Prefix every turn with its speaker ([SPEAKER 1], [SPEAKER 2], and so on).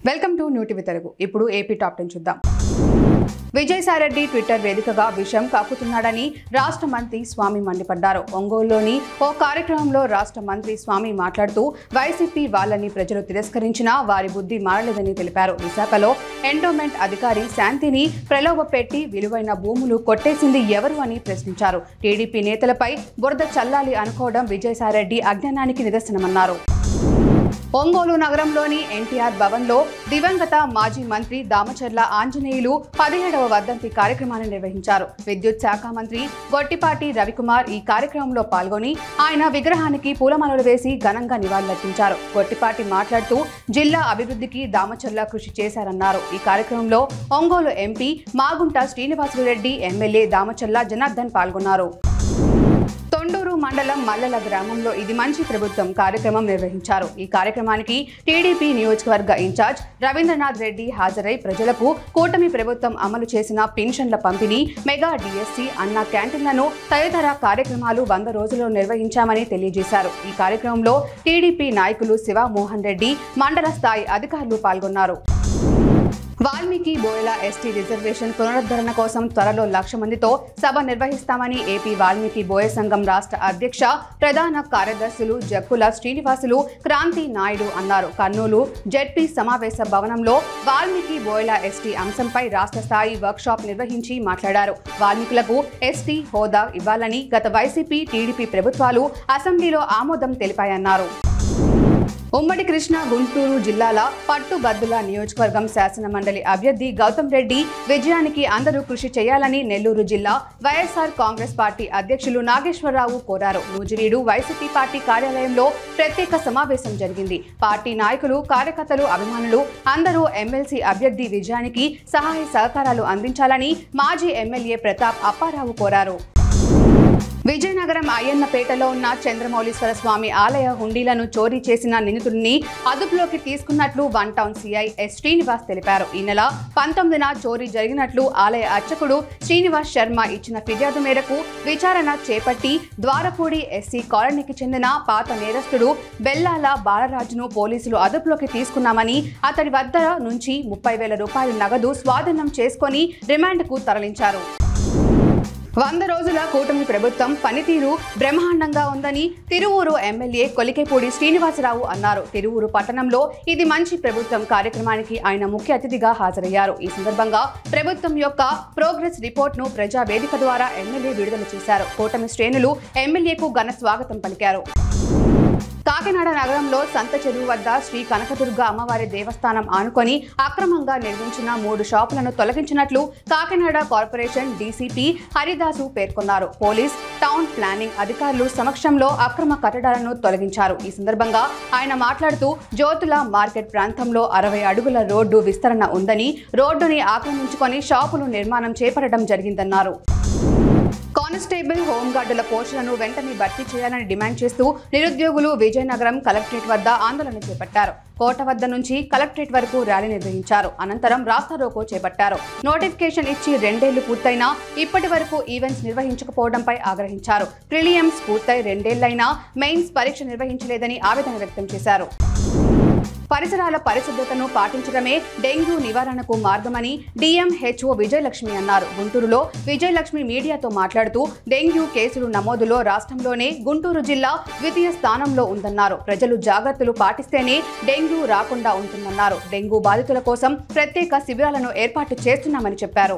[SPEAKER 1] Welcome to new TV Telugu. ఇప్పుడు AP top 10 చూద్దాం. Vijayasai Reddy Twitter వేదికగా విషయం కక్కుతున్నాడని రాష్ట్ర మంత్రి స్వామి మండిపడ్డారు. ఒంగోలులోని ఓ కార్యక్రమంలో రాష్ట్ర మంత్రి స్వామి మాట్లాడుతూ వైసీపీ వాళ్ళని ప్రజలు తిరస్కరించినా వారి బుద్ధి మారలేదని తెలిపారు. విశాఖలో ఎండోమెంట్ అధికారి శాంతిని ప్రలోభపెట్టి విలువైన భూములు కొట్టేసింది ఎవరు అని ప్రశ్నించారు. టీడీపీ నేతలపై బురద చల్లాలి అనుకోవడం విజయసాయిరెడ్డి అజ్ఞానానికి నిదర్శనమన్నారు. ఒంగోలు నగరంలోని ఎన్టీఆర్ భవన్లో దివంగత మాజీ మంత్రి దామచర్ల ఆంజనేయులు 17వ వర్ధంతి కార్యక్రమాన్ని నిర్వహించారు. విద్యుత్ శాఖ మంత్రి గొట్టిపాటి రవికుమార్ ఈ కార్యక్రమంలో పాల్గొని ఆయన విగ్రహానికి పూలమాలలు వేసి ఘనంగా నివాళులర్పించారు. గొట్టిపాటి మాట్లాడుతూ జిల్లా అభివృద్ధికి దామచర్ల కృషి చేశారన్నారు. ఈ కార్యక్రమంలో ఒంగోలు ఎంపీ మాగుంట శ్రీనివాసులురెడ్డి, ఎమ్మెల్యే దామచర్ల జనార్దన్ పాల్గొన్నారు. తొండూరు మండలం మల్లల గ్రామంలో ఇది మంచి ప్రభుత్వం కార్యక్రమం నిర్వహించారు. ఈ కార్యక్రమానికి టీడీపీ నియోజకవర్గ ఇన్ఛార్జ్ రవీంద్రనాథ్ రెడ్డి హాజరై ప్రజలకు కూటమి ప్రభుత్వం అమలు చేసిన పెన్షన్ల పంపిణీ, మెగా డిఎస్సి, అన్న క్యాంటీన్లను తదితర కార్యక్రమాలు 100 రోజుల్లో నిర్వహించామని తెలియజేశారు. ఈ కార్యక్రమంలో టీడీపీ నాయకులు శివ మోహన్ రెడ్డి, మండల స్థాయి అధికారులు పాల్గొన్నారు. వాల్మీకి బోయల ఎస్టీ రిజర్వేషన్ పునరుద్ధరణ కోసం త్వరలో 1,00,000 మందితో సభ నిర్వహిస్తామని ఏపీ వాల్మీకి బోయ సంఘం రాష్ట్ర అధ్యక్ష ప్రధాన కార్యదర్శులు జక్కుల శ్రీనివాసులు, క్రాంతి నాయుడు అన్నారు. కర్నూలు జెడ్పీ సమావేశ భవనంలో వాల్మీకి బోయల ఎస్టీ అంశంపై రాష్ట్ర స్థాయి వర్క్షాప్ నిర్వహించి మాట్లాడారు. వాల్మీకులకు ఎస్టీ హోదా ఇవ్వాలని గత వైసీపీ, టీడీపీ ప్రభుత్వాలు అసెంబ్లీలో ఆమోదం తెలిపాయన్నారు. ఉమ్మడి కృష్ణా, గుంటూరు జిల్లాల పట్టుబద్దుల నియోజకవర్గం శాసనమండలి అభ్యర్థి గౌతమ్ రెడ్డి విజయానికి అందరూ కృషి చేయాలని నెల్లూరు జిల్లా వైఎస్ఆర్ కాంగ్రెస్ పార్టీ అధ్యక్షులు నాగేశ్వరరావు కోరారు. నూజివీడు వైసీపీ పార్టీ కార్యాలయంలో ప్రత్యేక సమావేశం జరిగింది. పార్టీ నాయకులు, కార్యకర్తలు, అభిమానులు అందరూ ఎమ్మెల్సీ అభ్యర్థి విజయానికి సహాయ సహకారాలు అందించాలని మాజీ ఎమ్మెల్యే ప్రతాప్ అప్పారావు కోరారు. విజయనగరం అయ్యన్నపేటలో ఉన్న చంద్రమౌళీశ్వర స్వామి ఆలయ హుండీలను చోరీ చేసిన నిందితుడిని అదుపులోకి తీసుకున్నట్లు 1 టౌన్ సీఐ ఎస్ శ్రీనివాస్ తెలిపారు. ఈ నెల 19న చోరీ జరిగినట్లు ఆలయ అర్చకుడు శ్రీనివాస్ శర్మ ఇచ్చిన ఫిర్యాదు మేరకు విచారణ చేపట్టి ద్వారపూడి ఎస్సీ కాలనీకి చెందిన పాత నేరస్తుడు బెల్లాల బాలరాజును పోలీసులు అదుపులోకి తీసుకున్నామని, అతడి వద్ద నుంచి 30,000 రూపాయల నగదు స్వాధీనం చేసుకుని రిమాండ్కు తరలించారు. 100 రోజుల కూటమి ప్రభుత్వం పనితీరు బ్రహ్మాండంగా ఉందని తిరువూరు ఎమ్మెల్యే కొలికేపూడి శ్రీనివాసరావు అన్నారు. తిరువూరు పట్టణంలో ఇది మంచి ప్రభుత్వం కార్యక్రమానికి ఆయన ముఖ్య అతిథిగా హాజరయ్యారు. ఈ సందర్భంగా ప్రభుత్వం యొక్క ప్రోగ్రెస్ రిపోర్ట్ను ప్రజా వేదిక ద్వారా ఎమ్మెల్యే విడుదల చేశారు. కూటమి శ్రేణులు ఎమ్మెల్యేకు ఘన స్వాగతం పలికారు. కాకినాడ నగరంలో సంత చెరువు వద్ద శ్రీ కనకదుర్గ అమ్మవారి దేవస్థానం ఆనుకొని అక్రమంగా నిర్మించిన 3 షాపులను తొలగించినట్లు కాకినాడ కార్పొరేషన్ డీసీపీ హరిదాసు పేర్కొన్నారు. పోలీస్, టౌన్ ప్లానింగ్ అధికారులు సమక్షంలో అక్రమ కట్టడాలను తొలగించారు. ఈ సందర్భంగా ఆయన మాట్లాడుతూ జ్యోతుల మార్కెట్ ప్రాంతంలో 60 అడుగుల రోడ్డు విస్తరణ ఉందని, రోడ్డుని ఆక్రమించుకొని షాపులు నిర్మాణం చేపట్టడం జరిగిందన్నారు. కానిస్టేబుల్, హోంగార్డుల పోస్టులను వెంటనే భర్తీ చేయాలని డిమాండ్ చేస్తూ నిరుద్యోగులు విజయనగరం కలెక్టరేట్ వద్ద ఆందోళన చేపట్టారు. కోట వద్ద నుంచి కలెక్టరేట్ వరకు ర్యాలీ నిర్వహించారు. అనంతరం రాస్తారోకో చేపట్టారు. నోటిఫికేషన్ ఇచ్చి 2 ఏళ్లు పూర్తయినా ఇప్పటి వరకు ఈవెంట్స్ నిర్వహించకపోవడంపై ఆగ్రహించారు. ప్రిలియమ్స్ పూర్తయి 2 ఏళ్లైనా మెయిన్స్ పరీక్ష నిర్వహించలేదని ఆవేదన వ్యక్తం చేశారు. పరిసరాల పరిశుభ్రతను పాటించడమే డెంగ్యూ నివారణకు మార్గమని డిఎంహెచ్ఓ విజయలక్ష్మి అన్నారు. గుంటూరులో విజయలక్ష్మి మీడియాతో మాట్లాడుతూ డెంగ్యూ కేసులు నమోదులో రాష్ట్రంలోనే గుంటూరు జిల్లా ద్వితీయ స్థానంలో ఉందన్నారు. ప్రజలు జాగ్రత్తలు పాటిస్తేనే డెంగ్యూ రాకుండా ఉంటుందన్నారు. డెంగ్యూ బాధితుల కోసం ప్రత్యేక శిబిరాలను ఏర్పాటు చేస్తున్నామని చెప్పారు.